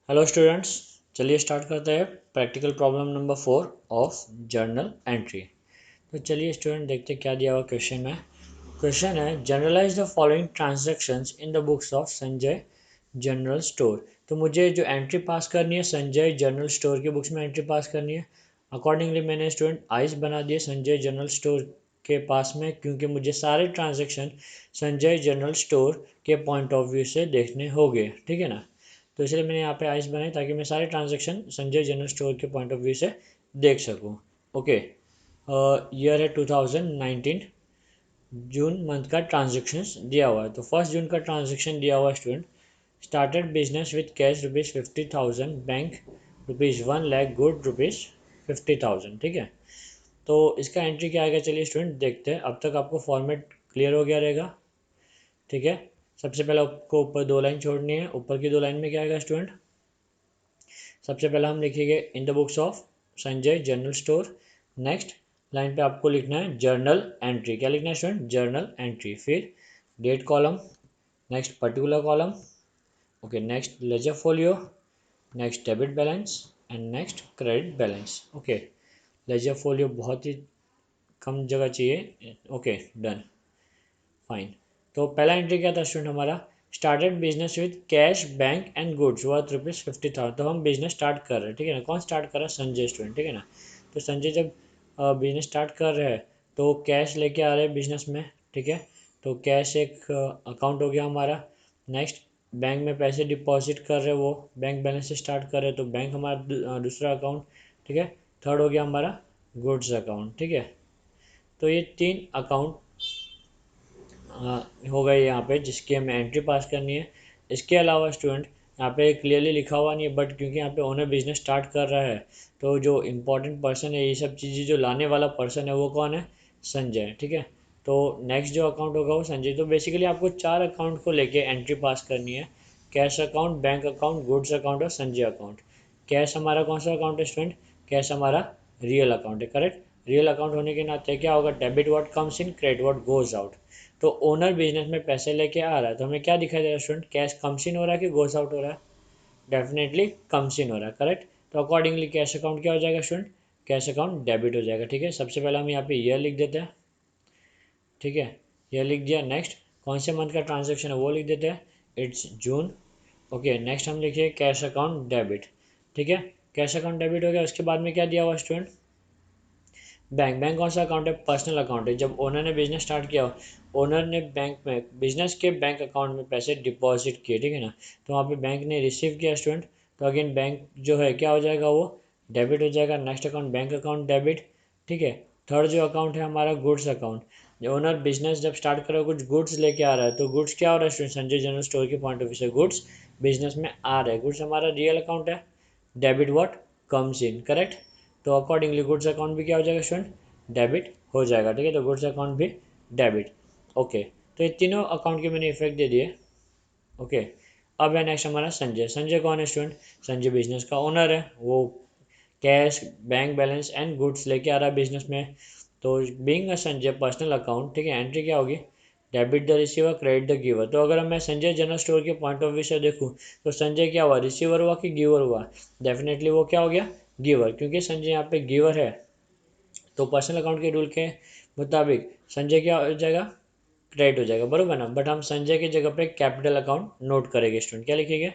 Hello students, चलिए start करते हैं practical problem number 4 of journal entry. तो चलिए स्टूडेंट देखते हैं क्या दिया हुआ क्वेश्चन में। क्वेश्चन है journalise the following transactions in the books of Sanjay general store. तो मुझे जो एंट्री पास करनी है संजय जनरल स्टोर की बुक्स में एंट्री पास करनी है। अकॉर्डिंगली मैंने स्टूडेंट आइस बना दिए संजय जनरल स्टोर के पास में, क्योंकि मुझे सारे ट्रांजेक्शन संजय जनरल स्टोर के पॉइंट ऑफ व्यू से देखने होंगे, ठीक है ना। तो इसलिए मैंने यहाँ पे आइस बनाई ताकि मैं सारे ट्रांजेक्शन संजय जनरल स्टोर के पॉइंट ऑफ व्यू से देख सकूँ। ओके, ईयर है 2019, जून मंथ का ट्रांजेक्शन्स दिया हुआ है। तो फर्स्ट जून का ट्रांजेक्शन दिया हुआ है student, started business with cash ₹50,000, bank ₹1,00,000, good ₹50,000, ठीक है। तो इसका एंट्री क्या आएगा, चलिए स्टूडेंट देखते हैं। अब तक आपको फॉर्मेट क्लियर हो गया रहेगा, ठीक है। सबसे पहले आपको ऊपर दो लाइन छोड़नी है। ऊपर की दो लाइन में क्या आएगा स्टूडेंट, सबसे पहले हम लिखेंगे in the books of Sanjay general store. Next line पे आपको लिखना है जर्नल एंट्री। क्या लिखना है स्टूडेंट, जर्नल एंट्री। फिर date column, next particular column, okay, next ledger folio, next debit balance and next credit balance. Okay, ledger folio बहुत ही कम जगह चाहिए। Okay done, fine. तो पहला एंट्री क्या था स्टूडेंट हमारा, started business with cash bank and goods worth ₹50,000। तो हम बिजनेस स्टार्ट कर रहे हैं, ठीक है ना। कौन स्टार्ट कर रहा है, संजय स्टूडेंट, ठीक है ना। तो संजय जब बिजनेस स्टार्ट कर रहे हैं तो कैश लेके आ रहे हैं बिजनेस में, ठीक है। तो कैश एक अकाउंट हो गया हमारा। नेक्स्ट बैंक में पैसे डिपॉजिट कर रहे हैं, वो बैंक बैलेंस से स्टार्ट कर रहे हैं तो बैंक हमारा दूसरा अकाउंट, ठीक है। थर्ड हो गया हमारा गुड्स अकाउंट, ठीक है। तो ये तीन अकाउंट हो गई यहाँ पे जिसकी हमें एंट्री पास करनी है। इसके अलावा स्टूडेंट यहाँ पे क्लियरली लिखा हुआ नहीं है, बट क्योंकि यहाँ पे ओनर बिजनेस स्टार्ट कर रहा है तो जो इम्पोर्टेंट पर्सन है, ये सब चीज़ें जो लाने वाला पर्सन है वो कौन है, संजय, ठीक है। तो नेक्स्ट जो अकाउंट होगा वो संजय। तो बेसिकली आपको चार अकाउंट को लेके एंट्री पास करनी है, cash account, bank account, goods account और संजय अकाउंट। कैश हमारा कौन सा अकाउंट है स्टूडेंट, कैश हमारा रियल अकाउंट है, करेक्ट। रियल अकाउंट होने के नाते क्या होगा, debit what comes in, credit what goes out. तो ओनर बिजनेस में पैसे लेके आ रहा है तो हमें क्या दिखाई दे रहा है स्टूडेंट, कैश कम्स इन हो रहा है कि गोस आउट हो रहा है, डेफिनेटली कम्स इन हो रहा है, करेक्ट। तो अकॉर्डिंगली कैश अकाउंट क्या हो जाएगा स्टूडेंट, कैश अकाउंट डेबिट हो जाएगा, ठीक है। सबसे पहले हम यहाँ पे ईयर लिख देते हैं, ठीक है, ईयर लिख दिया। नेक्स्ट कौन से मंथ का ट्रांजेक्शन है वो लिख देते हैं, इट्स जून। ओके, नेक्स्ट हम लिखिए कैश अकाउंट डेबिट, ठीक है। कैश अकाउंट डेबिट हो गया। उसके बाद में क्या दिया हुआ स्टूडेंट, बैंक। बैंक कौन सा अकाउंट है, पर्सनल अकाउंट है। जब ओनर ने बिजनेस स्टार्ट किया, ओनर ने बैंक में बिजनेस के बैंक अकाउंट में पैसे डिपॉजिट किए, ठीक है ना। तो वहाँ पे बैंक ने रिसीव किया स्टूडेंट, तो अगेन बैंक जो है क्या हो जाएगा, वो डेबिट हो जाएगा। Next account bank account debit, ठीक है। थर्ड जो अकाउंट है हमारा गुड्स अकाउंट। जो ओनर बिजनेस जब स्टार्ट करा कुछ गुड्स लेके आ रहा है तो गुड्स क्या हो रहा है स्टूडेंट, संजय जनरल स्टोर के पॉइंट ऑफ व्यू से गुड्स बिजनेस में आ रहे हैं। गुड्स हमारा रियल अकाउंट है, debit what comes in, correct. तो अकॉर्डिंगली गुड्स अकाउंट भी क्या हो जाएगा स्टूडेंट, डेबिट हो जाएगा, ठीक है। तो गुड्स अकाउंट भी डेबिट, ओके। तो ये तीनों अकाउंट के मैंने इफेक्ट दे दिए, ओके। अब है नेक्स्ट हमारा संजय। संजय कौन है स्टूडेंट, संजय बिजनेस का ओनर है, वो cash bank balance and goods लेके आ रहा है बिजनेस में। तो being a Sanjay personal account, ठीक है, एंट्री क्या होगी, debit the receiver credit the giver. तो अगर मैं संजय जनरल स्टोर के पॉइंट ऑफ व्यू से देखूँ तो संजय क्या हुआ, रिसीवर हुआ कि गिवर हुआ, डेफिनेटली वो क्या हो गया, गिवर, क्योंकि संजय यहाँ पे गिवर है। तो पर्सनल अकाउंट के रूल के मुताबिक संजय क्या हो जाएगा, क्रेडिट हो जाएगा, बरोबर ना। बट हम संजय की जगह पे कैपिटल अकाउंट नोट करेंगे स्टूडेंट। क्या लिखेंगे,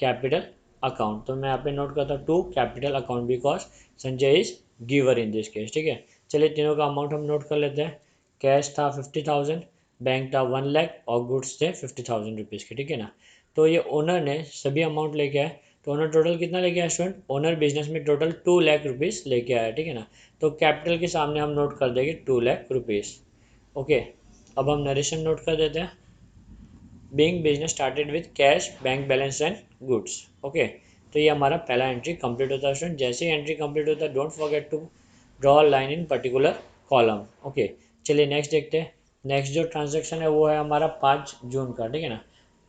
कैपिटल अकाउंट। तो मैं यहाँ पे नोट करता हूँ to capital account because Sanjay is giver in this case, ठीक है। चलिए तीनों का अमाउंट हम नोट कर लेते हैं। कैश था 50,000, बैंक था 1,00,000 और गुड्स थे 50,000 रुपीज़ के, ठीक है ना। तो ये ओनर ने सभी अमाउंट लेके आए। तो ओनर टोटल कितना लेके आया स्टूडेंट, ओनर बिजनेस में टोटल 2,00,000 रुपीज़ लेके आया, ठीक है ना। तो कैपिटल के सामने हम नोट कर देंगे 2,00,000 रुपीज़, ओके। अब हम नरेशन नोट कर देते हैं, being business started with cash bank balance and goods, okay. तो ये हमारा पहला एंट्री कंप्लीट होता है स्टूडेंट। जैसे ही एंट्री कंप्लीट होता है don't forget to draw line in particular column, okay. चलिए नेक्स्ट देखते हैं। नेक्स्ट जो ट्रांजेक्शन है वो है हमारा 5 जून का, ठीक है ना।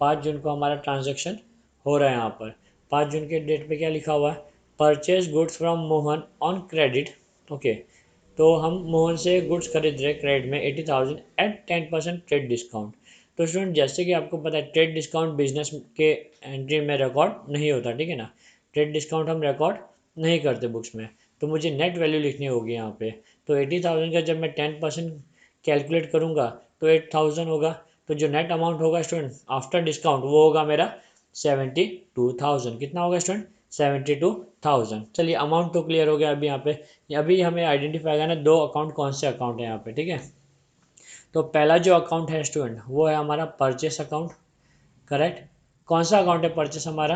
5 जून को हमारा ट्रांजेक्शन हो रहा है यहाँ पर। 5 जून के डेट पे क्या लिखा हुआ है, purchase goods from Mohan on credit, okay. तो हम मोहन से गुड्स खरीद रहे क्रेडिट में 80,000 एट 10% ट्रेड डिस्काउंट। तो स्टूडेंट जैसे कि आपको पता है ट्रेड डिस्काउंट बिजनेस के एंट्री में रिकॉर्ड नहीं होता, ठीक है ना, ट्रेड डिस्काउंट हम रिकॉर्ड नहीं करते बुक्स में। तो मुझे नेट वैल्यू लिखनी होगी यहाँ पे। तो 80,000 का जब मैं 10% कैलकुलेट करूँगा तो 8,000 होगा। तो जो नेट अमाउंट होगा स्टूडेंट आफ्टर डिस्काउंट वो होगा मेरा 72,000। कितना होगा स्टूडेंट? 72,000। चलिए अमाउंट तो क्लियर हो गया। अभी यहाँ पे अभी हमें आइडेंटिफाई करना है दो अकाउंट कौन से अकाउंट है यहाँ पे, ठीक है। तो पहला जो अकाउंट है स्टूडेंट वो है हमारा परचेस अकाउंट, करेक्ट। कौन सा अकाउंट है परचेस हमारा?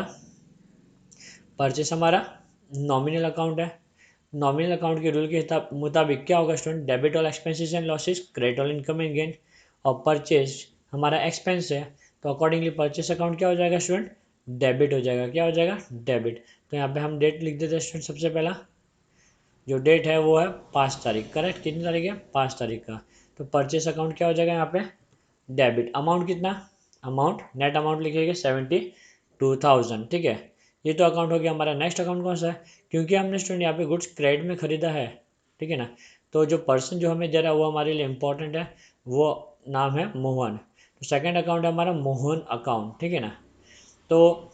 परचेस हमारा नॉमिनल अकाउंट है। नॉमिनल अकाउंट के रूल के मुताबिक क्या होगा student? Debit all expenses and losses, credit all income and gain. और परचेज हमारा एक्सपेंस है, तो अकॉर्डिंगली परचेस अकाउंट क्या हो जाएगा स्टूडेंट? डेबिट हो जाएगा। क्या हो जाएगा? डेबिट। तो यहाँ पे हम डेट लिख देते हैं स्टूडेंट। सबसे पहला जो डेट है वो है 5 तारीख, करेक्ट। कितनी तारीख है? 5 तारीख का। तो परचेस अकाउंट क्या हो जाएगा यहाँ पे? डेबिट। अमाउंट कितना? अमाउंट नेट अमाउंट लिखिएगा 72,000, ठीक है। ये तो अकाउंट हो गया हमारा। नेक्स्ट अकाउंट कौन सा है? क्योंकि हमने स्टूडेंट यहाँ पे गुड्स क्रेडिट में खरीदा है, ठीक है ना, तो जो पर्सन जो हमें दे रहा है वो हमारे लिए इंपॉर्टेंट है। वो नाम है मोहन। तो सेकेंड अकाउंट है हमारा मोहन अकाउंट, ठीक है ना। तो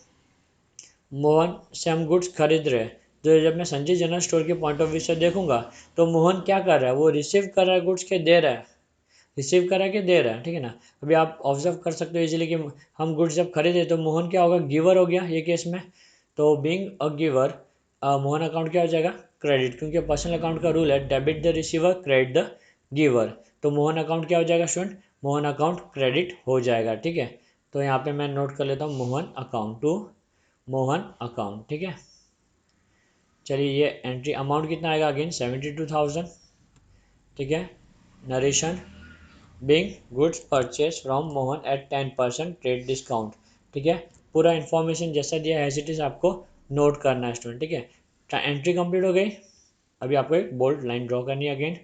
मोहन से हम गुड्स खरीद रहे हैं। तो जब मैं संजय जनरल स्टोर के पॉइंट ऑफ व्यू से देखूंगा तो मोहन क्या कर रहा है? वो रिसीव कर रहा है गुड्स के दे रहा है, रिसीव करा के दे रहा है, ठीक है ना। अभी आप ऑब्जर्व कर सकते हो इजीली कि हम गुड्स जब खरीदे तो मोहन क्या होगा? गिवर हो गया ये केस में। तो being a giver Mohan account क्या हो जाएगा? क्रेडिट, क्योंकि पर्सनल अकाउंट का रूल है debit the receiver credit the giver. तो मोहन अकाउंट क्या हो जाएगा स्टूडेंट? मोहन अकाउंट क्रेडिट हो जाएगा, ठीक है। तो यहाँ पे मैं नोट कर लेता हूँ Mohan account to Mohan account, ठीक है। चलिए ये एंट्री अमाउंट कितना आएगा? अगेन 72,000, ठीक है। Narration being goods purchase from Mohan at 10% trade discount, ठीक है। पूरा इन्फॉर्मेशन जैसा दिया है एज इट इज आपको नोट करना है स्टूडेंट, ठीक है। एंट्री कंप्लीट हो गई। अभी आपको एक बोल्ड लाइन ड्रॉ करनी है अगेन,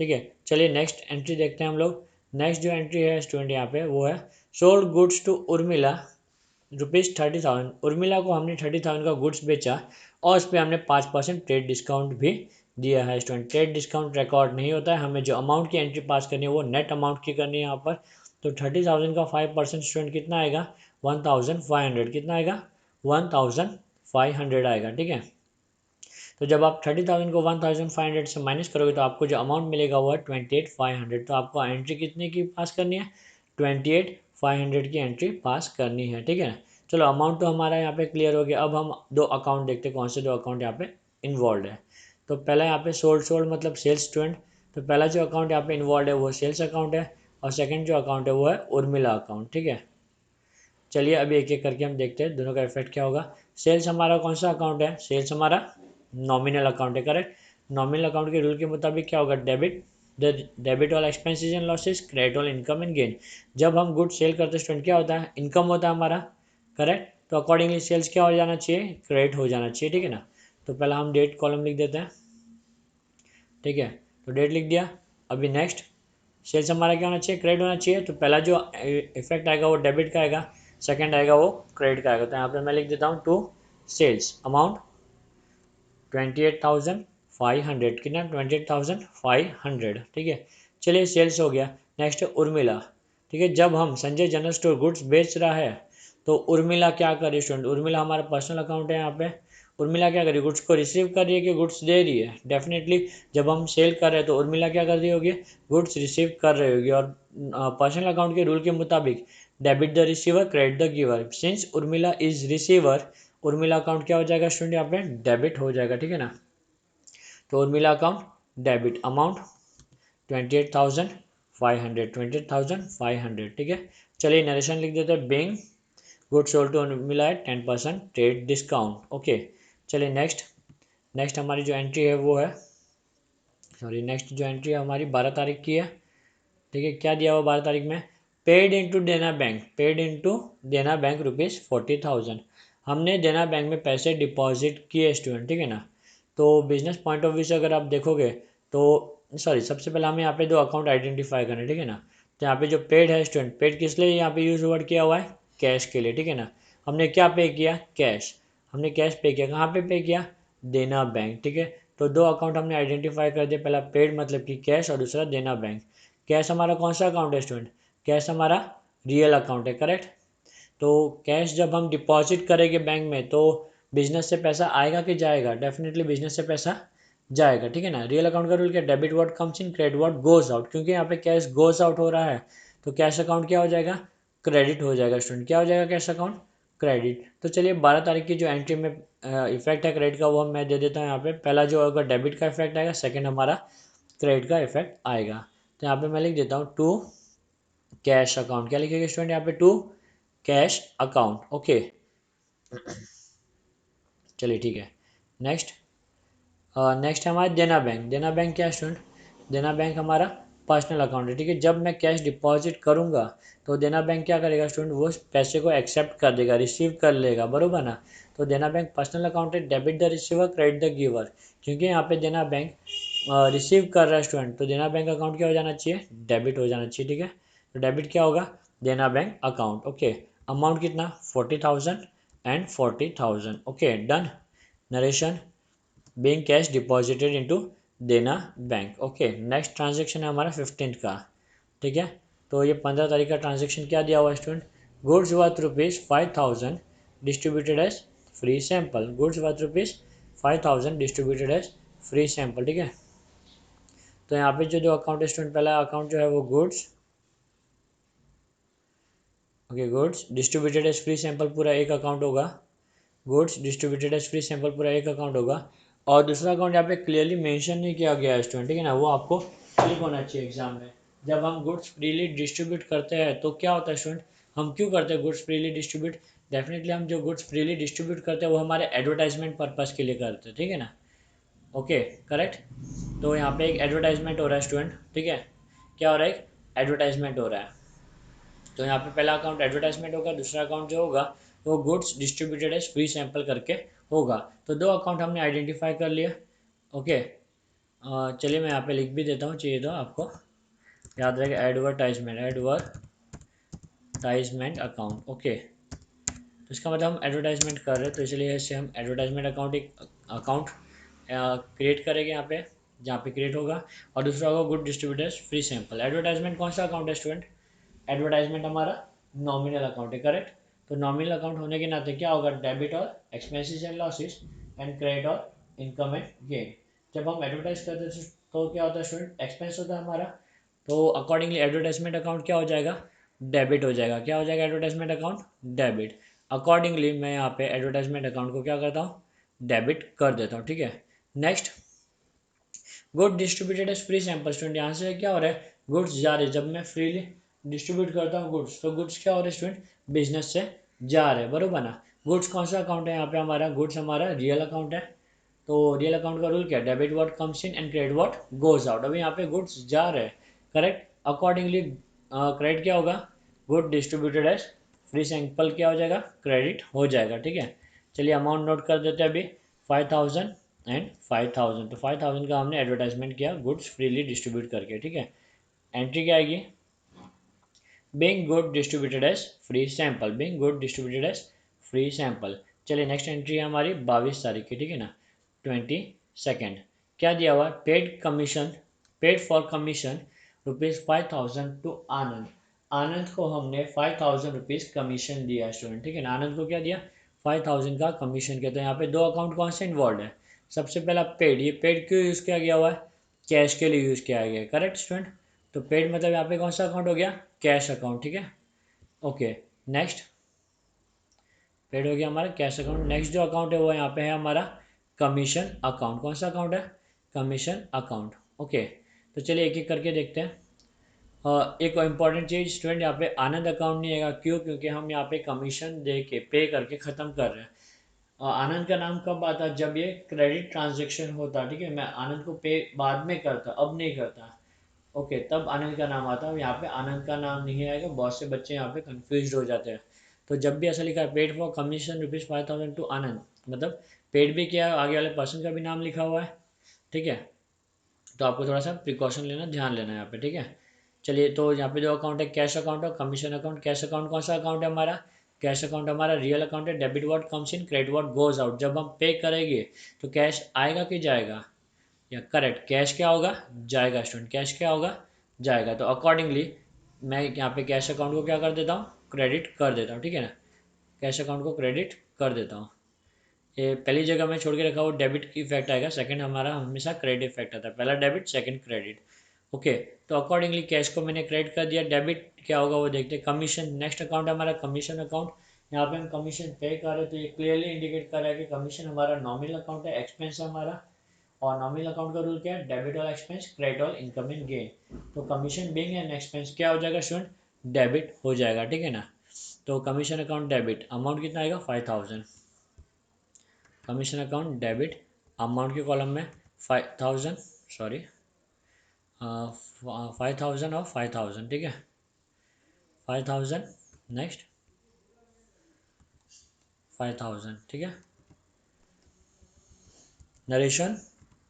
ठीक है। चलिए नेक्स्ट एंट्री देखते हैं हम लोग। नेक्स्ट जो एंट्री है स्टूडेंट यहाँ पे वो है sold goods to Urmila ₹30,000। Urmila को हमने 30,000 का गुड्स बेचा और उस पर हमने 5% ट्रेड डिस्काउंट भी दिया है स्टूडेंट। ट्रेड डिस्काउंट रिकॉर्ड नहीं होता है, हमें जो अमाउंट की एंट्री पास करनी है वो नेट अमाउंट की करनी है यहाँ पर। तो 30,000 का 5% स्टूडेंट कितना आएगा? 1,500। कितना आएगा? 1,500 आएगा, ठीक है। तो जब आप 30,000 को 1,500 से माइनस करोगे तो आपको जो अमाउंट मिलेगा वो है 28,500। तो आपको एंट्री कितने की पास करनी है? 28,500 की एंट्री पास करनी है, ठीक है। चलो अमाउंट तो हमारा यहाँ पे क्लियर हो गया। अब हम दो अकाउंट देखते हैं कौन से दो अकाउंट यहाँ पे इन्वॉल्व है। तो पहला यहाँ पे सोल्ड मतलब सेल्स स्टूडेंट। तो पहला जो अकाउंट यहाँ पे इन्वॉल्व है वो सेल्स अकाउंट है और सेकेंड जो अकाउंट है वो है उर्मिला अकाउंट, ठीक है। चलिए अभी एक एक करके हम देखते हैं दोनों का इफेक्ट क्या होगा। सेल्स हमारा कौन सा अकाउंट है? सेल्स हमारा नॉमिनल अकाउंट है, करेक्ट। नॉमिनल अकाउंट के रूल के मुताबिक क्या होगा? Debit all expenses and losses, credit all income and gain. जब हम गुड सेल करते हैं स्टूडेंट क्या होता है? इनकम होता है हमारा, करेक्ट। तो अकॉर्डिंगली सेल्स क्या हो जाना चाहिए? क्रेडिट हो जाना चाहिए, ठीक है ना। तो पहले हम डेट कॉलम लिख देते हैं, ठीक है। तो डेट लिख दिया। अभी नेक्स्ट सेल्स हमारा क्या होना चाहिए? क्रेडिट होना चाहिए। तो पहला जो इफेक्ट आएगा वो डेबिट का आएगा, सेकंड आएगा वो क्रेडिट का आएगा। तो यहाँ पे मैं लिख देता हूँ टू सेल्स अमाउंट 28,500। कितना? 28,500, ठीक है। चलिए सेल्स हो गया। नेक्स्ट है उर्मिला, ठीक है। जब हम संजय जनरल स्टोर गुड्स बेच रहा है तो उर्मिला क्या कर रही है स्टूडेंट? उर्मिला हमारा पर्सनल अकाउंट है यहाँ पे। उर्मिला क्या कर रही है? गुड्स को रिसीव कर रही है कि गुड्स दे रही है? डेफिनेटली जब हम सेल कर रहे हैं तो उर्मिला क्या कर रही होगी? गुड्स रिसीव कर रही होगी। और पर्सनल अकाउंट के रूल के मुताबिक debit the receiver credit the giver. Since Urmila is receiver, Urmila account क्या हो जाएगा स्टूडेंट? यहाँ पे डेबिट हो जाएगा, ठीक है ना। तो उर्मिला अकाउंट डेबिट अमाउंट 28,500, ठीक है। चलिए नरेशन लिख देते हैं being good sold to Urmila है 10% ट्रेड डिस्काउंट, ओके। चलिए नेक्स्ट हमारी जो एंट्री है वो है नेक्स्ट जो एंट्री है हमारी 12 तारीख की है, ठीक है। क्या दिया हुआ 12 तारीख में? पेड इनटू देना बैंक ₹40,000। हमने देना बैंक में पैसे डिपॉजिट किए स्टूडेंट, ठीक है ना। तो बिजनेस पॉइंट ऑफ व्यू से अगर आप देखोगे तो सबसे पहले हमें यहाँ पे दो अकाउंट आइडेंटिफाई करना है, ठीक है ना। तो यहाँ पे जो पेड है स्टूडेंट, पेड किस लिए यहाँ पे यूज वर्ड किया हुआ है? कैश के लिए, ठीक है ना। हमने क्या पे किया? कैश। हमने कैश पे किया। कहाँ पे किया? देना बैंक, ठीक है। तो दो अकाउंट हमने आइडेंटिफाई कर दिया। पहला पेड मतलब कि कैश और दूसरा देना बैंक। कैश हमारा कौन सा अकाउंट है स्टूडेंट? कैश हमारा रियल अकाउंट है, करेक्ट। तो कैश जब हम डिपॉजिट करेंगे बैंक में तो बिजनेस से पैसा आएगा कि जाएगा, डेफिनेटली बिजनेस से पैसा जाएगा, ठीक है ना। रियल अकाउंट का रूल क्या, debit what comes in credit what goes out, क्योंकि यहाँ पे कैश गोज आउट हो रहा है तो कैश अकाउंट क्या हो जाएगा, क्रेडिट हो जाएगा स्टूडेंट, क्या हो जाएगा कैश अकाउंट क्रेडिट। तो चलिए 12 तारीख की जो एंट्री में इफेक्ट है क्रेडिट का वो मैं दे देता हूँ यहाँ पे। पहला जो होगा डेबिट का इफेक्ट आएगा, सेकंड हमारा क्रेडिट का इफेक्ट आएगा। तो यहाँ पे मैं लिख देता हूँ टू कैश अकाउंट, क्या लिखेगा स्टूडेंट यहाँ पे, टू कैश अकाउंट, ओके। चलिए ठीक है। नेक्स्ट नेक्स्ट है हमारा देना बैंक। देना बैंक क्या है स्टूडेंट, देना बैंक हमारा पर्सनल अकाउंट है, ठीक है। जब मैं कैश डिपॉजिट करूंगा तो देना बैंक क्या करेगा स्टूडेंट, वो पैसे को एक्सेप्ट कर देगा, रिसीव कर लेगा, बरोबर ना। तो देना बैंक पर्सनल अकाउंट है, debit the receiver credit the giver, क्योंकि यहाँ पे देना बैंक रिसीव कर रहा है स्टूडेंट, तो देना बैंक अकाउंट क्या हो जाना चाहिए, डेबिट हो जाना चाहिए, ठीक है। तो डेबिट क्या होगा, देना बैंक अकाउंट, ओके। अमाउंट कितना, 40,000 and 40,000, okay done. Narration being cash deposited into देना बैंक, ओके। नेक्स्ट ट्रांजेक्शन है हमारा 15 का, ठीक है। तो ये 15 तारीख का ट्रांजेक्शन क्या दिया हुआ है student, goods worth ₹5,000 distributed as free sample, goods worth ₹5,000 distributed as free sample, ठीक है। तो यहाँ पे जो अकाउंट है स्टूडेंट, पहला अकाउंट जो है वो goods, okay, goods distributed as free sample पूरा एक अकाउंट होगा, goods distributed as free sample पूरा एक अकाउंट होगा। और दूसरा अकाउंट यहाँ पे क्लियरली मेंशन नहीं किया गया है स्टूडेंट, ठीक है ना, वो आपको क्लिक होना चाहिए एग्जाम में। जब हम गुड्स फ्रीली डिस्ट्रीब्यूट करते हैं तो क्या होता है स्टूडेंट, हम क्यों करते हैं गुड्स फ्रीली डिस्ट्रीब्यूट, डेफिनेटली हम जो गुड्स फ्रीली डिस्ट्रीब्यूट करते हैं वो हमारे एडवर्टाइजमेंट पर्पज़ के लिए करते हैं, ठीक है ना, ओके करेक्ट। तो यहाँ पे एक एडवर्टाइजमेंट हो रहा है स्टूडेंट, ठीक है, क्या हो रहा है, एक एडवर्टाइजमेंट हो रहा है। तो यहाँ पे पहला अकाउंट एडवर्टाइजमेंट होगा, दूसरा अकाउंट जो होगा वो goods distributed as free sample करके होगा। तो दो अकाउंट हमने आइडेंटिफाई कर लिया, ओके। चलिए मैं यहाँ पे लिख भी देता हूँ, चाहिए तो आपको याद रखें, एडवर्टाइजमेंट अकाउंट, ओके। तो इसका मतलब हम एडवर्टाइजमेंट कर रहे हैं, तो इसलिए ऐसे हम एडवर्टाइजमेंट अकाउंट एक अकाउंट क्रिएट करेंगे यहाँ पे, जहाँ पे क्रिएट होगा। और दूसरा होगा good distributors free sample. Advertisement कौन सा अकाउंट है स्टूडेंट, एडवर्टाइजमेंट हमारा नॉमिनल अकाउंट है, करेक्ट। तो नॉमिनल अकाउंट होने के नाते क्या होगा, डेबिट और expenses and losses and credit और इनकम एंड गेन। जब हम एडवर्टाइज करते हैं तो क्या होता है स्टूडेंट, एक्सपेंस होता है हमारा, तो अकॉर्डिंगली एडवर्टाइजमेंट अकाउंट क्या हो जाएगा, डेबिट हो जाएगा, क्या हो जाएगा एडवर्टाइजमेंट अकाउंट डेबिट। अकॉर्डिंगली मैं यहाँ पे एडवर्टाइजमेंट अकाउंट को क्या करता हूँ, डेबिट कर देता हूँ, ठीक है। Next good distributed as free sample, student यहाँ से क्या हो रहा है, गुड्स जा रहे, जब मैं फ्रीली डिस्ट्रीब्यूट करता हूँ गुड्स, तो गुड्स क्या हो रहे हैं स्टूडेंट, बिजनेस से जा रहे हैं, बरोबर ना। गुड्स कौन सा अकाउंट है यहाँ पे हमारा, गुड्स हमारा रियल अकाउंट है। तो रियल अकाउंट का रूल क्या है, debit what comes in and credit what goes out. अभी यहाँ पे गुड्स जा रहे हैं, करेक्ट। अकॉर्डिंगली क्रेडिट क्या होगा, good distributed as free sample क्या हो जाएगा, क्रेडिट हो जाएगा, ठीक है। चलिए अमाउंट नोट कर देते हैं अभी, 5,000 एंड 5,000। तो 5,000 का हमने एडवर्टाइजमेंट किया गुड्स फ्रीली डिस्ट्रीब्यूट करके, ठीक है। एंट्री क्या आएगी, being good distributed as free sample, being good distributed as free sample। चलिए नेक्स्ट एंट्री है हमारी 22 तारीख की, ठीक है ना, 22nd। क्या दिया हुआ, paid commission, paid for commission ₹5,000 to Anand. Anand को हमने 5,000 रुपीज़ कमीशन दिया स्टूडेंट, ठीक है ना, आनंद को क्या दिया, 5,000 का कमीशन किया। तो यहाँ पे दो अकाउंट कौन से इन्वॉल्व है, सबसे पहला पेड, ये पेड क्यों यूज़ किया गया हुआ है, कैश के लिए यूज़ किया गया है, करेक्ट स्टूडेंट। तो पेड मतलब यहाँ पे कौन सा अकाउंट हो गया, कैश अकाउंट, ठीक है, ओके। नेक्स्ट पेड हो गया हमारा कैश अकाउंट। नेक्स्ट जो अकाउंट है वो यहाँ पे है हमारा कमीशन अकाउंट, कौन सा अकाउंट है, कमीशन अकाउंट, ओके। तो चलिए एक एक करके देखते हैं। एक इंपॉर्टेंट चीज़ स्टूडेंट, यहाँ पे आनंद अकाउंट नहीं आएगा, क्यों, क्योंकि हम यहाँ पे कमीशन दे के पे करके ख़त्म कर रहे हैं। आनंद का नाम कब आता, जब ये क्रेडिट ट्रांजेक्शन होता, ठीक है, मैं आनंद को पे बाद में करता, अब नहीं करता, ओके, तब आनंद का नाम आता है। यहाँ पे आनंद का नाम नहीं आएगा, बहुत से बच्चे यहाँ पे कंफ्यूज हो जाते हैं। तो जब भी ऐसा लिखा है पेड फॉर कमीशन ₹5,000 टू आनंद, मतलब पेड भी किया, आगे वाले पर्सन का भी नाम लिखा हुआ है, ठीक है। तो आपको थोड़ा सा प्रिकॉशन लेना, ध्यान लेना है यहाँ पे, ठीक है। चलिए तो यहाँ पे जो अकाउंट है कैश अकाउंट और कमीशन अकाउंट। कैश अकाउंट कौन सा अकाउंट है हमारा, कैश अकाउंट हमारा रियल अकाउंट है, debit what comes in credit what goes out. जब हम पे करेंगे तो कैश आएगा कि जाएगा, या करेक्ट कैश क्या होगा, जाएगा स्टूडेंट, कैश क्या होगा, जाएगा। तो अकॉर्डिंगली मैं यहाँ पे कैश अकाउंट को क्या कर देता हूँ, क्रेडिट कर देता हूँ, ठीक है ना, कैश अकाउंट को क्रेडिट कर देता हूँ। ये पहली जगह मैं छोड़ के रखा वो डेबिट इफेक्ट आएगा, सेकंड हमारा हमेशा क्रेडिट इफेक्ट आता है, पहला डेबिट सेकंड क्रेडिट। ओके, तो अकॉर्डिंगली कैश को मैंने क्रेडिट कर दिया, डेबिट क्या होगा वो देखते हैं, कमीशन। नेक्स्ट अकाउंट है हमारा कमीशन अकाउंट। यहाँ पे हम कमीशन पे कर रहे हैं, तो ये क्लियरली इंडिकेट कर रहा है कि कमीशन हमारा नॉमिनल अकाउंट है, एक्सपेंस है हमारा। और नॉमिनल अकाउंट का रूल क्या है, डेबिट और एक्सपेंस, क्रेडिट और इनकम एंड गेन। तो कमीशन बिंग एंड एक्सपेंस क्या हो जाएगा स्टूडेंट, डेबिट हो जाएगा, ठीक है ना। तो कमीशन अकाउंट डेबिट, अमाउंट कितना आएगा 5000। कमीशन अकाउंट डेबिट, अमाउंट के कॉलम में 5000, सॉरी 5000 और 5000, ठीक है, 5000, नेक्स्ट 5000, ठीक है। Narration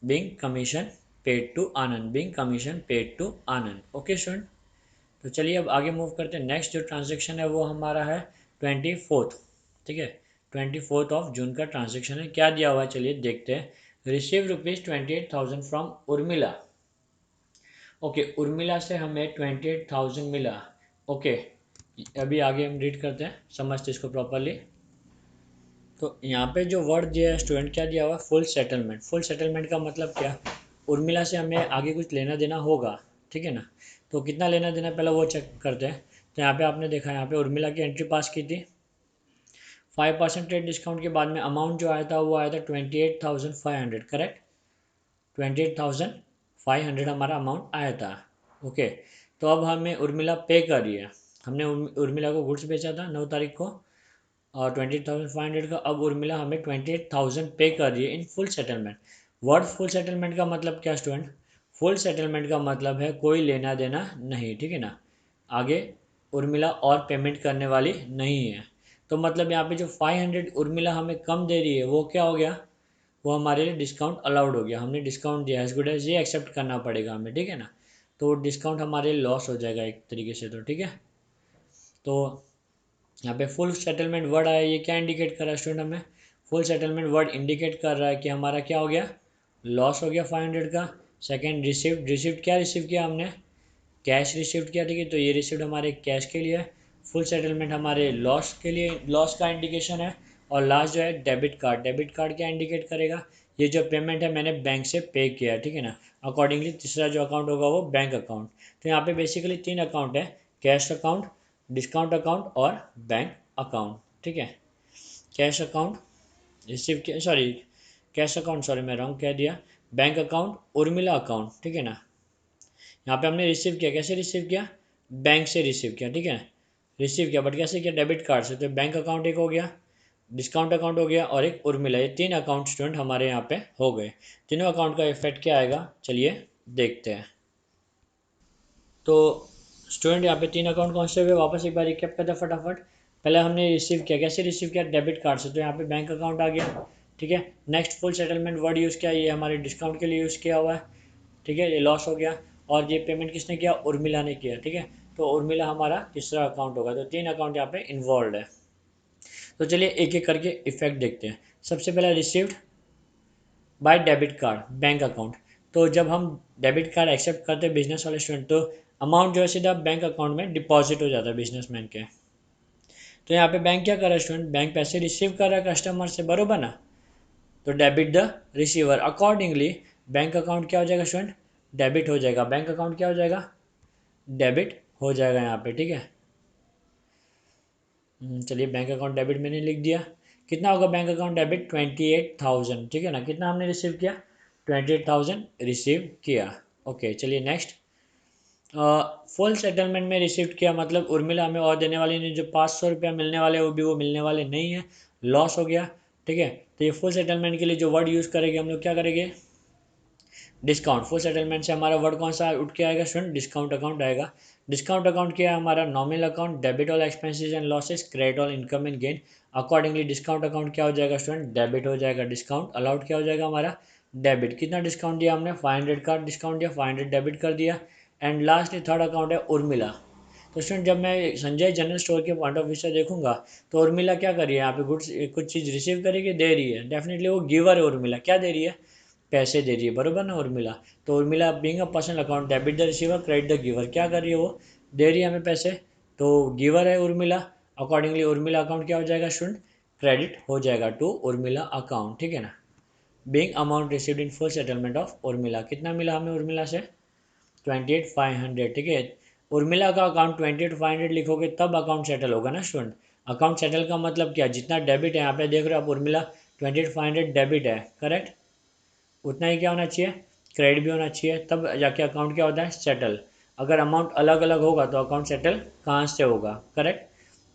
being commission paid to Anand, being commission paid to Anand. Okay student, तो चलिए अब आगे मूव करते हैं। नेक्स्ट जो ट्रांजेक्शन है वो हमारा है 24th, ठीक है, 24 जून का ट्रांजेक्शन है। क्या दिया हुआ है चलिए देखते हैं। Receive ₹28,000 from Urmila. Okay, Urmila से हमें 28,000 मिला। ओके, अभी आगे हम रीड करते हैं, समझते इसको प्रॉपरली। तो यहाँ पे जो वर्ड दिया है स्टूडेंट, क्या दिया हुआ है, फुल सेटलमेंट। फुल सेटलमेंट का मतलब क्या, उर्मिला से हमें आगे कुछ लेना देना होगा, ठीक है ना। तो कितना लेना देना पहले वो चेक करते हैं। तो यहाँ पे आपने देखा, यहाँ पे उर्मिला की एंट्री पास की थी, 5% डिस्काउंट के बाद में अमाउंट जो आया था वो आया था 28,500, करेक्ट, 28,500 हमारा अमाउंट आया था। ओके, तो अब हमें उर्मिला पे कर रही है। हमने उर्मिला को गुड्स बेचा था 9 तारीख को, और 28,500 का, अब उर्मिला हमें 28,000 पे कर रही है in full settlement. Word full settlement का मतलब क्या स्टूडेंट, फुल सेटलमेंट का मतलब है कोई लेना देना नहीं, ठीक है ना, आगे उर्मिला और पेमेंट करने वाली नहीं है। तो मतलब यहाँ पे जो 500 उर्मिला हमें कम दे रही है वो क्या हो गया, वो हमारे लिए डिस्काउंट अलाउड हो गया, हमने डिस्काउंट दिया, एज गुड एज ये एक्सेप्ट करना पड़ेगा हमें, ठीक है ना। तो डिस्काउंट हमारे लिए लॉस हो जाएगा एक तरीके से, तो ठीक है। तो यहाँ पे फुल सेटलमेंट वर्ड आया, ये क्या इंडिकेट कर रहा है स्टूडेंट, हमें फुल सेटलमेंट वर्ड इंडिकेट कर रहा है कि हमारा क्या हो गया, लॉस हो गया 500 का। सेकंड रिसिप्ट, रिसिप्ट क्या रिसीव किया हमने, कैश रिसिप्ट किया, ठीक है, तो ये रिसिप्ट हमारे कैश के लिए है। फुल सेटलमेंट हमारे लॉस के लिए, लॉस का इंडिकेशन है। और लास्ट जो है डेबिट कार्ड, डेबिट कार्ड क्या इंडिकेट करेगा, ये जो पेमेंट है मैंने बैंक से पे किया, ठीक है ना। अकॉर्डिंगली तीसरा जो अकाउंट होगा वो बैंक अकाउंट। तो यहाँ पे बेसिकली 3 अकाउंट है, कैश अकाउंट, डिस्काउंट अकाउंट और बैंक अकाउंट, ठीक है। कैश अकाउंट रिसीव किया, सॉरी कैश अकाउंट, सॉरी मैं रॉन्ग कह दिया, बैंक अकाउंट, उर्मिला अकाउंट, ठीक है ना। यहाँ पे हमने रिसीव किया, कैसे रिसीव किया, बैंक से रिसीव किया, ठीक है, रिसीव किया, बट कैसे किया, डेबिट कार्ड से। तो बैंक अकाउंट एक हो गया, डिस्काउंट अकाउंट हो गया, और एक उर्मिला, ये 3 अकाउंट स्टूडेंट हमारे यहाँ पे हो गए। तीनों अकाउंट का इफेक्ट क्या आएगा चलिए देखते हैं। तो स्टूडेंट यहाँ पे 3 अकाउंट कौन से हुए, वापस एक बार रिकैप करते हैं फटाफट। पहले हमने रिसीव किया, कैसे रिसीव किया, डेबिट कार्ड से, तो यहाँ पे बैंक अकाउंट आ गया, ठीक है। Next full settlement word use किया, ये हमारे डिस्काउंट के लिए यूज़ किया हुआ है, ठीक है, ये लॉस हो गया। और ये पेमेंट किसने किया, उर्मिला ने किया, ठीक है। तो उर्मिला हमारा तीसरा अकाउंट होगा, तो 3 अकाउंट यहाँ पे इन्वॉल्व है। तो चलिए एक एक करके इफेक्ट देखते हैं। सबसे पहला received by debit card, bank account. तो जब हम डेबिट कार्ड एक्सेप्ट करते हैं बिजनेस वाले स्टूडेंट, तो अमाउंट जो है सीधा बैंक अकाउंट में डिपॉजिट हो जाता है बिजनेसमैन के। तो यहाँ पे बैंक क्या कर रहा है स्टूडेंट, बैंक पैसे रिसीव कर रहा है कस्टमर से, बरोबर ना। तो debit the receiver, accordingly bank account क्या हो जाएगा स्टूडेंट, डेबिट हो जाएगा, बैंक अकाउंट क्या हो जाएगा, डेबिट हो जाएगा यहाँ पे, ठीक है। चलिए बैंक अकाउंट डेबिट मैंने लिख दिया। कितना होगा बैंक अकाउंट डेबिट, 28,000, ठीक है ना। कितना हमने रिसीव किया, 28,000 रिसीव किया। ओके, चलिए नेक्स्ट। फुल सेटलमेंट में रिसीव किया, मतलब उर्मिला हमें और देने वाली नहीं, जो 500 रुपया मिलने वाले वो भी वो मिलने वाले नहीं है, लॉस हो गया, ठीक है। तो ये फुल सेटलमेंट के लिए जो वर्ड यूज़ करेंगे हम लोग, क्या करेंगे, डिस्काउंट। फुल सेटलमेंट से हमारा वर्ड कौन सा उठ के आएगा स्टूडेंट, डिस्काउंट अकाउंट आएगा। डिस्काउंट अकाउंट क्या है हमारा, nominal account, debit all expenses and losses, credit all income and gain. Accordingly discount account क्या हो जाएगा स्टूडेंट, डेबिट हो जाएगा, डिस्काउंट अलाउड क्या हो जाएगा हमारा, डेबिट। कितना डिस्काउंट दिया हमने, 500 का डिस्काउंट दिया, 500 डेबिट कर दिया। एंड लास्ट थर्ड अकाउंट है उर्मिला। तो स्टूडेंट जब मैं संजय जनरल स्टोर के पॉइंट ऑफ व्यू से देखूंगा, तो उर्मिला क्या कर रही है यहाँ पे, गुड्स कुछ चीज़ रिसीव करेगी, दे रही है, डेफिनेटली वो गिवर है उर्मिला, क्या दे रही है, पैसे दे रही है, बरोबर ना उर्मिला। तो Urmila being a personal account, debit the receiver, credit the giver, क्या कर रही है वो, दे रही है हमें पैसे, तो गिवर है उर्मिला, अकॉर्डिंगली उर्मिला अकाउंट क्या हो जाएगा स्टूडेंट, क्रेडिट हो जाएगा टू उर्मिला अकाउंट, ठीक है ना। Being amount received in full settlement of Urmila, कितना मिला हमें उर्मिला से, 28,500, ठीक है। उर्मिला का अकाउंट 28,500 लिखोगे तब अकाउंट सेटल होगा ना स्टूडेंट। अकाउंट सेटल का मतलब क्या, जितना डेबिट है, यहाँ पे देख रहे हो आप उर्मिला 28,500 डेबिट है, करेक्ट, उतना ही क्या होना चाहिए, क्रेडिट भी होना चाहिए, तब जाके अकाउंट क्या होता है, सेटल। अगर अमाउंट अलग अलग होगा तो अकाउंट सेटल कहाँ से होगा, करेक्ट।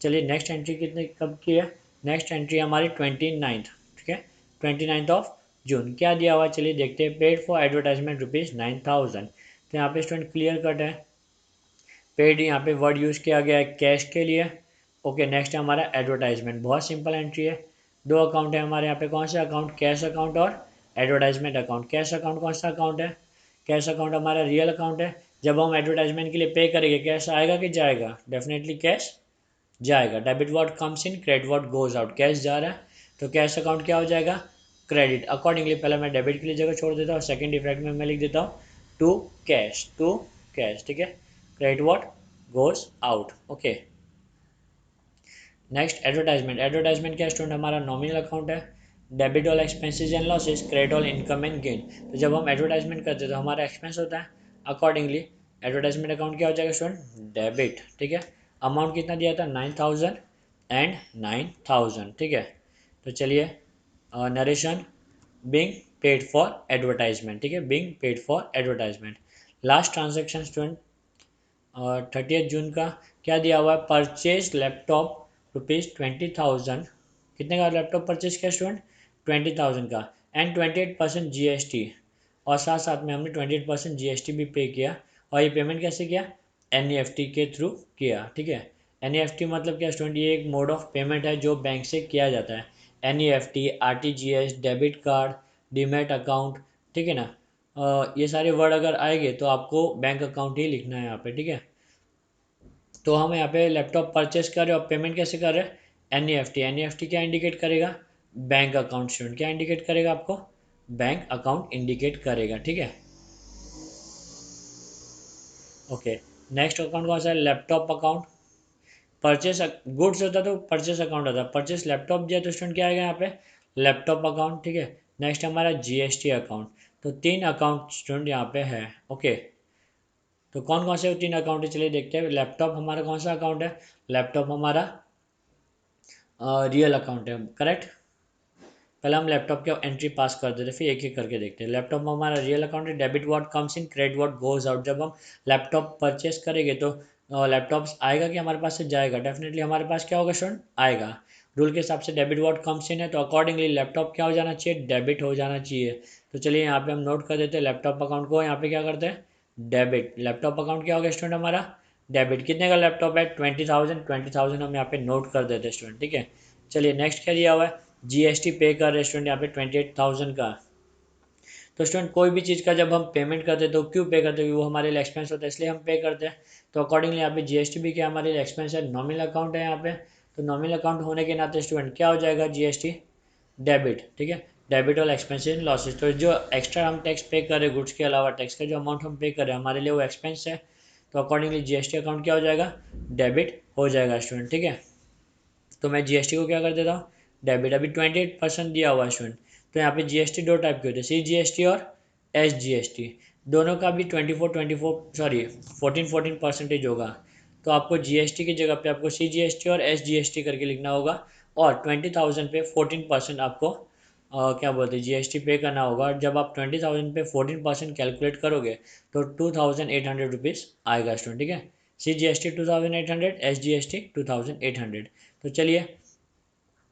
चलिए नेक्स्ट एंट्री कितने कब की है, नेक्स्ट एंट्री हमारी 29th, ठीक है, 29 जून। क्या दिया हुआ चलिए देखते हैं, पेड फॉर एडवर्टाइजमेंट ₹9,000। तो यहाँ पे स्टूडेंट क्लियर कट है, पेड यहाँ पे वर्ड यूज़ किया गया है कैश के लिए। ओके, नेक्स्ट है हमारा एडवर्टाइजमेंट, बहुत सिंपल एंट्री है। दो अकाउंट है हमारे यहाँ पे, कौन सा अकाउंट, कैश अकाउंट और एडवर्टाइजमेंट अकाउंट। कैश अकाउंट कौन सा अकाउंट है, कैश अकाउंट हमारा रियल अकाउंट है। जब हम एडवर्टाइजमेंट के लिए पे करेंगे कैश आएगा कि जाएगा, डेफिनेटली कैश जाएगा। Debit word comes in, credit word goes out, cash जा रहा है तो कैश अकाउंट क्या हो जाएगा, क्रेडिट। अकॉर्डिंगली पहले मैं डेबिट के लिए जगह छोड़ देता हूँ, सेकंड इफेक्ट में मैं लिख देता हूँ टू कैश, टू कैश, ठीक है। Credit word goes out, okay. Next advertisement, advertisement क्या स्टूडेंट, हमारा नॉमिनल अकाउंट है। Debit all expenses and losses, credit all income and gain. तो जब हम एडवर्टाइजमेंट करते हैं तो हमारा एक्सपेंस होता है, अकॉर्डिंगली एडवर्टाइजमेंट अकाउंट क्या हो जाएगा स्टूडेंट, डेबिट, ठीक है। अमाउंट कितना दिया था, 9,000 एंड 9,000, ठीक है। तो चलिए narration, being paid for advertisement, ठीक है, being paid for advertisement. Last transaction student 30 June का, क्या दिया हुआ है, परचेज लैपटॉप ₹20,000। कितने का लैपटॉप परचेज किया स्टूडेंट, 20,000 का, एंड 28% GST, और साथ साथ में हमने 28% GST भी पे किया। और ये पेमेंट कैसे किया, NEFT के थ्रू किया, ठीक है। NEFT मतलब क्या स्टूडेंट, ये एक मोड ऑफ पेमेंट है जो बैंक से किया जाता है। NEFT, RTGS, debit card, demat account, ठीक है ना। ये सारे वर्ड अगर आएंगे तो आपको बैंक अकाउंट ही लिखना है यहाँ पे, ठीक है। तो हम यहाँ पे लैपटॉप परचेस कर रहे हैं और पेमेंट कैसे कर रहे हैं, NEFT क्या इंडिकेट करेगा, बैंक अकाउंट स्टूडेंट, क्या इंडिकेट करेगा आपको, बैंक अकाउंट इंडिकेट करेगा, ठीक है। ओके, नेक्स्ट अकाउंट कौन सा है, लैपटॉप अकाउंट। परचेस गुड्स होता तो परचेस अकाउंट होता, परचेस लैपटॉप दिया तो स्टूडेंट क्या आएगा यहाँ पे, लैपटॉप अकाउंट, ठीक है। नेक्स्ट हमारा GST अकाउंट। तो 3 अकाउंट स्टूडेंट यहाँ पे है, ओके। तो कौन कौन से 3 अकाउंट है चलिए देखते हैं। लैपटॉप हमारा कौन सा अकाउंट है, लैपटॉप हमारा रियल अकाउंट है, करेक्ट। पहले हम लैपटॉप की एंट्री पास कर देते, फिर एक एक करके देखते हैं। लैपटॉप में हमारा रियल अकाउंट है, debit word comes in, credit word goes out. जब हम लैपटॉप परचेस करेंगे तो लैपटॉप आएगा कि हमारे पास से जाएगा, डेफिनेटली हमारे पास क्या होगा स्टूडेंट, आएगा। रूल के हिसाब से डेबिट वर्ड कम्स इन है तो अकॉर्डिंगली लैपटॉप क्या हो जाना चाहिए, डेबिट हो जाना चाहिए। तो चलिए यहाँ पे हम नोट कर देते हैं लैपटॉप अकाउंट को, यहाँ पे क्या करते हैं, डेबिट। लैपटॉप अकाउंट क्या होगा स्टूडेंट हमारा, डेबिट। कितने का लैपटॉप है, 20,000 हम यहाँ पे नोट कर देते हैं स्टूडेंट, ठीक है। चलिए नेक्स्ट क्या दिया हुआ है, GST पे कर रहे स्टूडेंट यहाँ पे 28,000 का। तो स्टूडेंट कोई भी चीज़ का जब हम पेमेंट करते हैं तो क्यों पे करते हैं, वो हमारे लिए एक्सपेंस होता है इसलिए हम पे करते हैं। तो अकॉर्डिंगली यहाँ पे GST भी क्या हमारे लिए एक्सपेंस है, नॉमिनल अकाउंट है यहाँ पे। तो नॉमिनल अकाउंट होने के नाते स्टूडेंट क्या हो जाएगा, GST डेबिट, ठीक है। डेबिट और एक्सपेंसिव लॉसेज, तो जो एक्स्ट्रा हम टैक्स पे कर रहे हैं, गुड्स के अलावा टैक्स का जो अमाउंट हम पे कर रहे हैं हमारे लिए वो एक्सपेंस है। तो अकॉर्डिंगली GST अकाउंट क्या हो जाएगा, डेबिट हो जाएगा स्टूडेंट, ठीक है। तो मैं GST को क्या कर देता हूँ, डेबिट। अभी 28% दिया हुआ है स्टूडेंट, तो यहाँ पे GST दो टाइप के होते हैं, CGST और SGST। दोनों का भी 14% होगा। तो आपको GST की जगह पे आपको CGST और SGST करके लिखना होगा। और 20,000 पे 14% आपको क्या बोलते हैं GST पे करना होगा। और जब आप 20,000 पे 14% कैलकुलेट करोगे तो 2,800 रुपीज़ आएगा स्टूडेंट, ठीक है। CGST 2,800, SGST 2,800। तो चलिए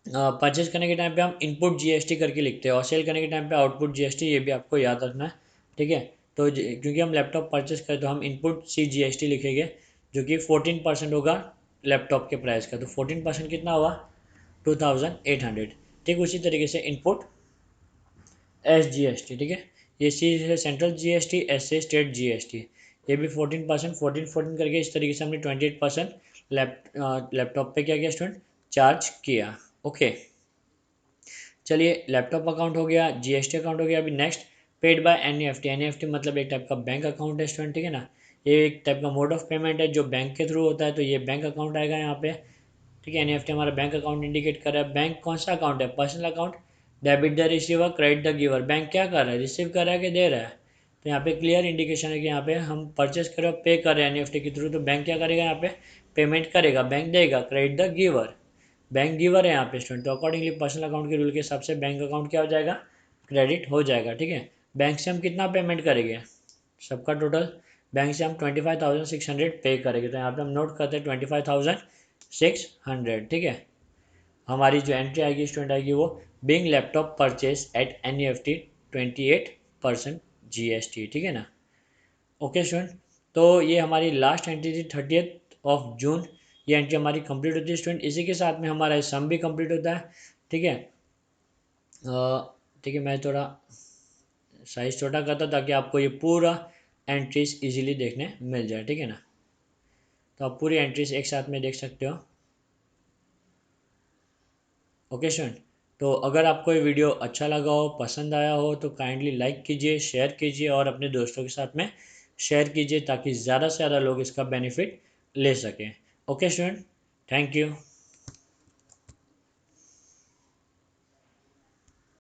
परचेज करने के टाइम पे हम इनपुट GST करके लिखते हैं और सेल करने के टाइम पे आउटपुट GST, ये भी आपको याद रखना है, ठीक है। तो क्योंकि हम लैपटॉप परचेज करें तो हम इनपुट CGST लिखेंगे जो कि 14% होगा लैपटॉप के प्राइस का। तो 14% कितना हुआ, 2,800। ठीक उसी तरीके से इनपुट SGST, ठीक है। ये C से सेंट्रल GST, S से स्टेट GST। ये भी 14%, 14 करके इस तरीके से हमने 28% लैपटॉप पे क्या किया स्टूडेंट, चार्ज किया, ओके। चलिए लैपटॉप अकाउंट हो गया, GST अकाउंट हो गया। अभी next paid by NEFT। NEFT मतलब एक टाइप का बैंक अकाउंट है स्टूडेंट, ठीक है ना। ये एक टाइप का मोड ऑफ पेमेंट है जो बैंक के थ्रू होता है, तो ये बैंक अकाउंट आएगा यहाँ पे। ठीक है, एनईएफटी हमारा बैंक अकाउंट इंडिकेट कर रहा है। बैंक कौन सा अकाउंट है? Personal account. Debit the receiver, credit the giver. Bank क्या कर रहा है? रिसीव कर रहा है कि दे रहा है? तो यहाँ पे क्लियर इंडिकेशन है कि यहाँ पे हम परचेस कर रहे हो, पे कर रहे हैं एनईएफटी के थ्रू, तो बैंक क्या करेगा? यहाँ पे पेमेंट करेगा, बैंक देगा। Credit the giver, bank giver है यहाँ पे स्टूडेंट, तो अकॉर्डिंगली पर्सनल अकाउंट के रूल के हिसाब से बैंक अकाउंट क्या हो जाएगा? क्रेडिट हो जाएगा। ठीक है, बैंक से हम कितना पेमेंट करेंगे? सबका टोटल बैंक से हम 25,600 पे करेंगे, तो यहाँ पे हम नोट करते हैं 25,600। ठीक है, हमारी जो एंट्री आएगी स्टूडेंट आएगी वो being laptop purchase at NEFT 28% GST। ठीक है ना? ओके स्टूडेंट, तो ये हमारी लास्ट एंट्री थी 30 जून। ये एंट्री हमारी कंप्लीट होती है स्टूडेंट। इसी के साथ में हमारा सम भी कंप्लीट होता है। ठीक है, ठीक है, मैं थोड़ा साइज छोटा करता ताकि आपको ये पूरा एंट्रीज इजीली देखने मिल जाए। ठीक है ना? तो आप पूरी एंट्रीज एक साथ में देख सकते हो। ओके स्टूडेंट, तो अगर आपको ये वीडियो अच्छा लगा हो, पसंद आया हो, तो काइंडली लाइक कीजिए, शेयर कीजिए और अपने दोस्तों के साथ में शेयर कीजिए ताकि ज़्यादा से ज़्यादा लोग इसका बेनिफिट ले सकें। Okay student, thank you.